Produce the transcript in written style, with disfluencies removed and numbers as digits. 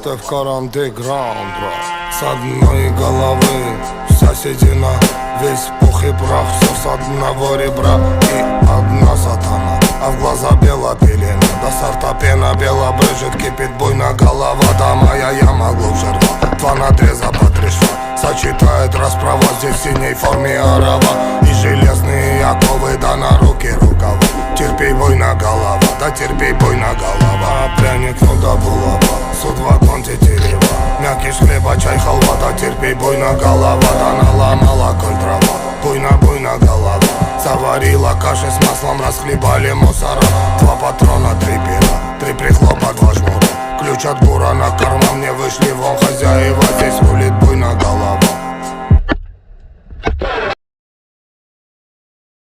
ты в каранте граунд, с одной головы вся седина, весь пух и прах, все с одного ребра. И одна сатана, а в глаза бела пелена, до сорта пена бела брызжет, кипит буйно голова. Да моя яма глубже рва, два надреза по три шва, сочетает расправа здесь в синей форме орава. И железные оковы, да на руки рукава. Терпей, буйно голова, да терпей, буйно голова. Пряник, ну да булава, судьба конти терева, мякиш хлеба, чай, халва, да терпей, буйно голова. Да наломала коль трава, буйно голова. Заварила каши с маслом, расхлебали мусора. Два патрона, три пера, три прихлопа, два жмура. Ключ от бура на карман, мне вышли вон хозяева, здесь рулит буйно голова.